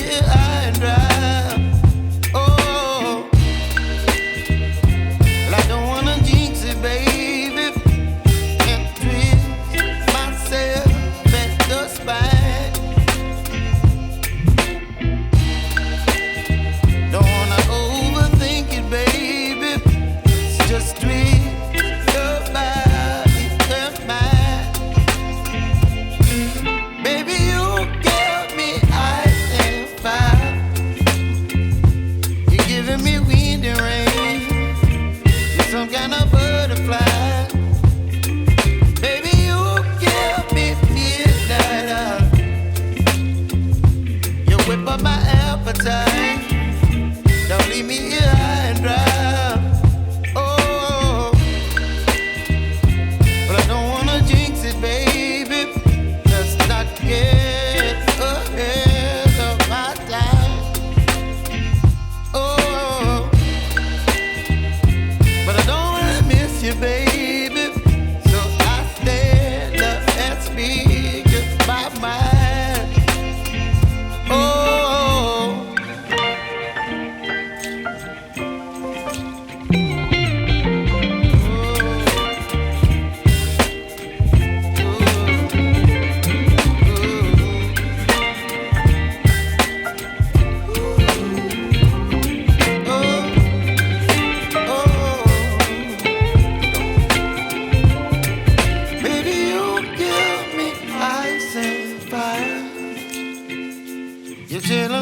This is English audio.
get high and dry. Oh, well, I don't wanna jinx it, baby, and twist myself at the spine. Don't wanna overthink it, baby. It's just twist your body and mine. Baby, you give me ice and fire. You're giving me wind and rain. You're some kind of butterfly. Baby, you give me midnight. You whip up my appetite.